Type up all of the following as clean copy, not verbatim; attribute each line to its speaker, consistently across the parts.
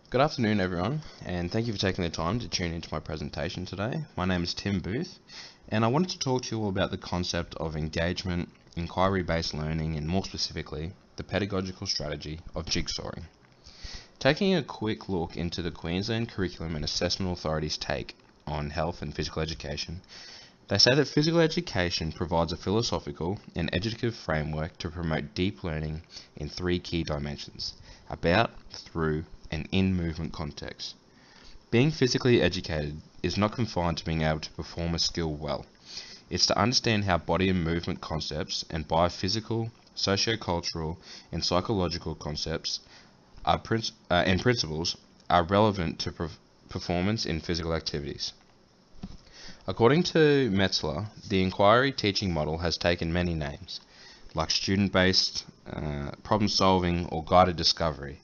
Speaker 1: Good afternoon, everyone, and thank you for taking the time to tune into my presentation today. My name is Tim Booth, and I wanted to talk to you all about the concept of engagement, inquiry-based learning, and more specifically, the pedagogical strategy of jigsawing. Taking a quick look into the Queensland Curriculum and Assessment Authority's take on health and physical education, they say that physical education provides a philosophical and educative framework to promote deep learning in three key dimensions: about, through, and in movement context. Being physically educated is not confined to being able to perform a skill well. It's to understand how body and movement concepts and biophysical, sociocultural, and psychological concepts and principles are relevant to performance in physical activities. According to Metzler, the inquiry teaching model has taken many names, like student-based, problem-solving, or guided discovery.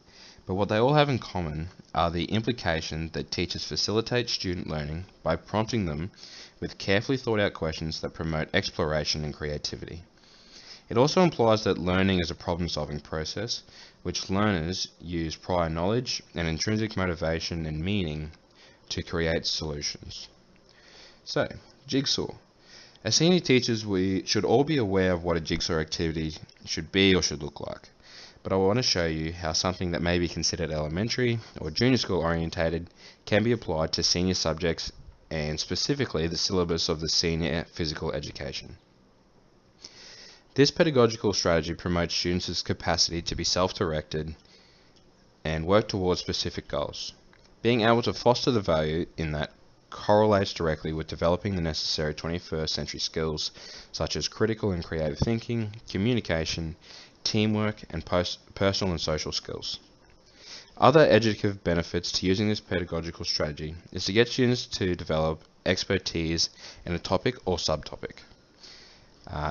Speaker 1: But what they all have in common are the implication that teachers facilitate student learning by prompting them with carefully thought out questions that promote exploration and creativity. It also implies that learning is a problem-solving process, which learners use prior knowledge and intrinsic motivation and meaning to create solutions. So, jigsaw. As senior teachers, we should all be aware of what a jigsaw activity should be or should look like. But I want to show you how something that may be considered elementary or junior school orientated can be applied to senior subjects and specifically the syllabus of the senior physical education. This pedagogical strategy promotes students' capacity to be self-directed and work towards specific goals. Being able to foster the value in that correlates directly with developing the necessary 21st century skills such as critical and creative thinking, communication, teamwork, and personal and social skills. Other educative benefits to using this pedagogical strategy is to get students to develop expertise in a topic or subtopic.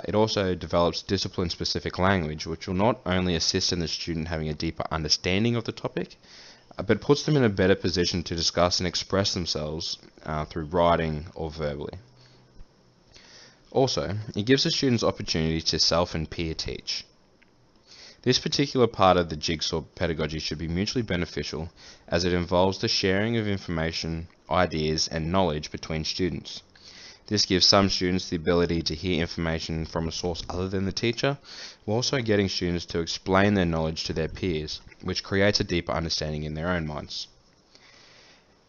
Speaker 1: It also develops discipline-specific language, which will not only assist in the student having a deeper understanding of the topic, but puts them in a better position to discuss and express themselves through writing or verbally. Also, it gives the students opportunity to self and peer teach. This particular part of the jigsaw pedagogy should be mutually beneficial as it involves the sharing of information, ideas, and knowledge between students. This gives some students the ability to hear information from a source other than the teacher, while also getting students to explain their knowledge to their peers, which creates a deeper understanding in their own minds.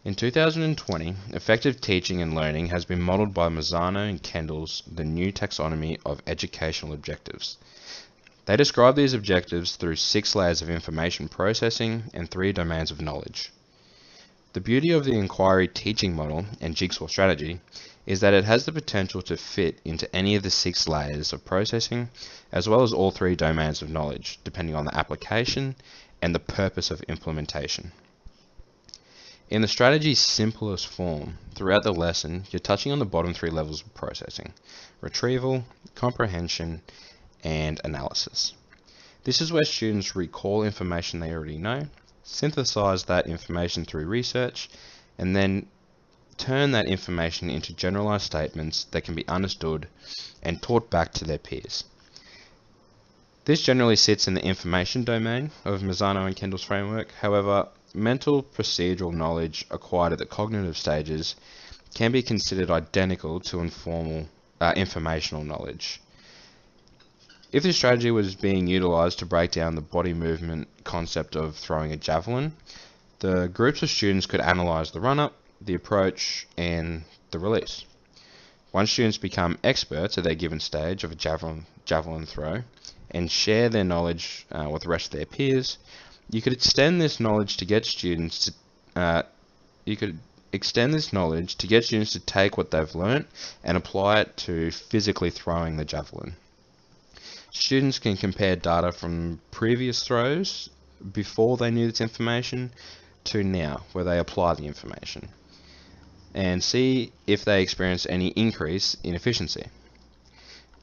Speaker 1: In 2020, effective teaching and learning has been modeled by Mazzano and Kendall's The New Taxonomy of Educational Objectives. They describe these objectives through 6 layers of information processing and 3 domains of knowledge. The beauty of the inquiry teaching model and jigsaw strategy is that it has the potential to fit into any of the 6 layers of processing, as well as all 3 domains of knowledge, depending on the application and the purpose of implementation. In the strategy's simplest form, throughout the lesson, you're touching on the bottom 3 levels of processing: retrieval, comprehension, and analysis. This is where students recall information they already know, synthesize that information through research, and then turn that information into generalized statements that can be understood and taught back to their peers. This generally sits in the information domain of Mazzano and Kendall's framework. However, mental procedural knowledge acquired at the cognitive stages can be considered identical to informal informational knowledge. If this strategy was being utilized to break down the body movement concept of throwing a javelin, the groups of students could analyze the run-up, the approach, and the release. Once students become experts at their given stage of a javelin throw and share their knowledge with the rest of their peers, you could extend this knowledge to get students to take what they've learnt and apply it to physically throwing the javelin. Students can compare data from previous throws before they knew this information to now, where they apply the information, and see if they experience any increase in efficiency.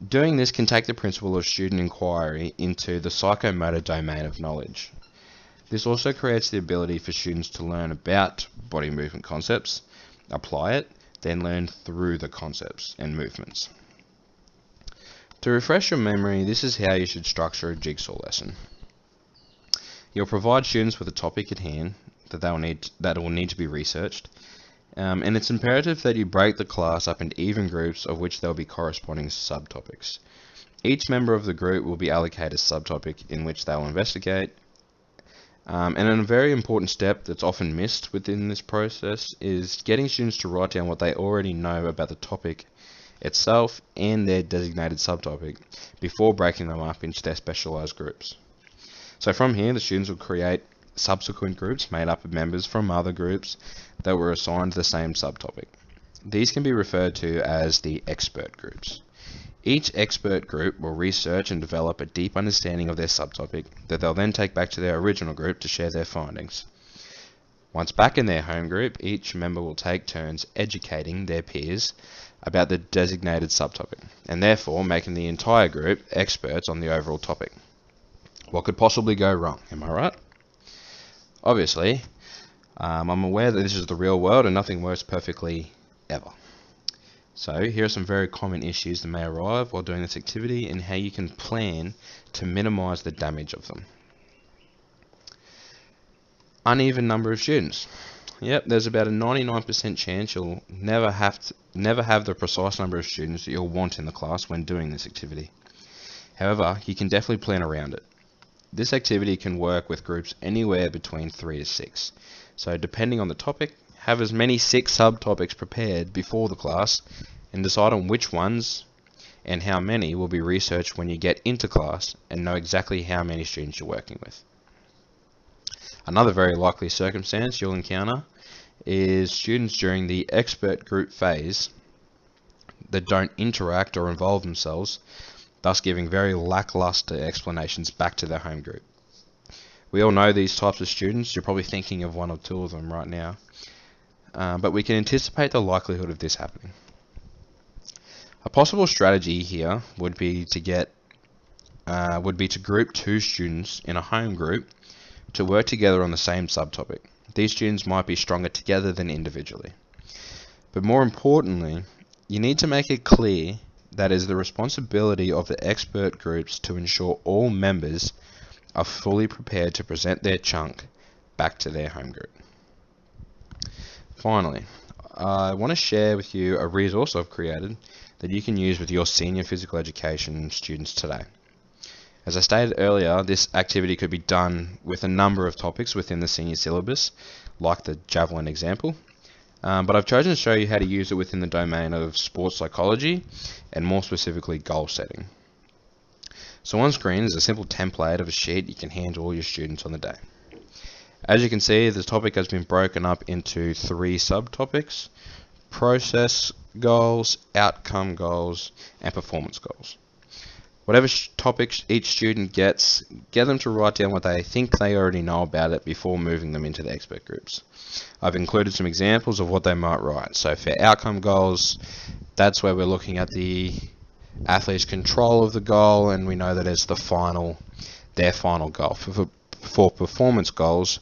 Speaker 1: Doing this can take the principle of student inquiry into the psychomotor domain of knowledge. This also creates the ability for students to learn about body movement concepts, apply it, then learn through the concepts and movements. To refresh your memory, this is how you should structure a jigsaw lesson. You'll provide students with a topic at hand, that will need to be researched. And it's imperative that you break the class up into even groups of which there will be corresponding subtopics. Each member of the group will be allocated a subtopic in which they will investigate. And a very important step that's often missed within this process is getting students to write down what they already know about the topic itself and their designated subtopic before breaking them up into their specialized groups. So from here, the students will create subsequent groups made up of members from other groups that were assigned the same subtopic. These can be referred to as the expert groups. Each expert group will research and develop a deep understanding of their subtopic that they'll then take back to their original group to share their findings. Once back in their home group, each member will take turns educating their peers about the designated subtopic, and therefore making the entire group experts on the overall topic. What could possibly go wrong? Am I right? Obviously, I'm aware that this is the real world and nothing works perfectly ever. So here are some very common issues that may arise while doing this activity and how you can plan to minimize the damage of them. Uneven number of students. Yep, there's about a 99% chance you'll never have the precise number of students that you'll want in the class when doing this activity. However, you can definitely plan around it. This activity can work with groups anywhere between 3 to 6. So depending on the topic, have as many 6 subtopics prepared before the class and decide on which ones and how many will be researched when you get into class and know exactly how many students you're working with. Another very likely circumstance you'll encounter is students during the expert group phase that don't interact or involve themselves, thus giving very lackluster explanations back to their home group. We all know these types of students. You're probably thinking of 1 or 2 of them right now, but we can anticipate the likelihood of this happening. A possible strategy here would be to group 2 students in a home group to work together on the same subtopic. These students might be stronger together than individually. But more importantly, you need to make it clear that it is the responsibility of the expert groups to ensure all members are fully prepared to present their chunk back to their home group. Finally, I want to share with you a resource I've created that you can use with your senior physical education students today. As I stated earlier, this activity could be done with a number of topics within the senior syllabus, like the javelin example, but I've chosen to show you how to use it within the domain of sports psychology and more specifically goal setting. So on screen is a simple template of a sheet you can hand to all your students on the day. As you can see, the topic has been broken up into 3 subtopics: process goals, outcome goals, and performance goals. Whatever topics each student gets, get them to write down what they think they already know about it before moving them into the expert groups. I've included some examples of what they might write. So for outcome goals, that's where we're looking at the athlete's control of the goal, and we know that it's their final goal. For performance goals,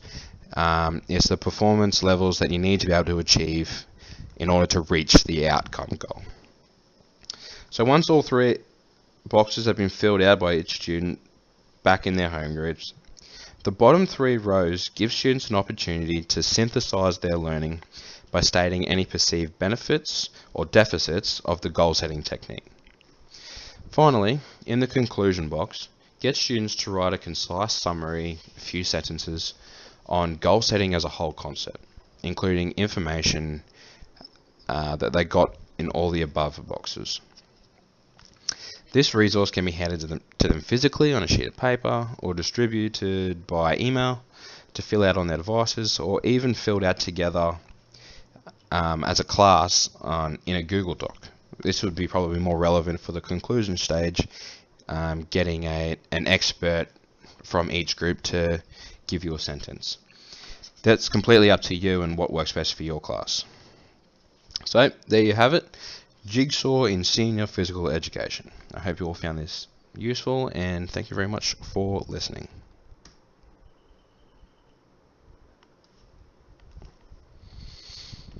Speaker 1: it's the performance levels that you need to be able to achieve in order to reach the outcome goal. So once all 3 boxes have been filled out by each student back in their home groups, the bottom 3 rows give students an opportunity to synthesize their learning by stating any perceived benefits or deficits of the goal setting technique. Finally, in the conclusion box, get students to write a concise summary, a few sentences, on goal setting as a whole concept, including information that they got in all the above boxes. This resource can be handed to them physically on a sheet of paper or distributed by email to fill out on their devices, or even filled out together as a class in a Google Doc. This would be probably more relevant for the conclusion stage, getting an expert from each group to give you a sentence. That's completely up to you and what works best for your class. So there you have it. Jigsaw in senior physical education. I hope you all found this useful, and thank you very much for listening.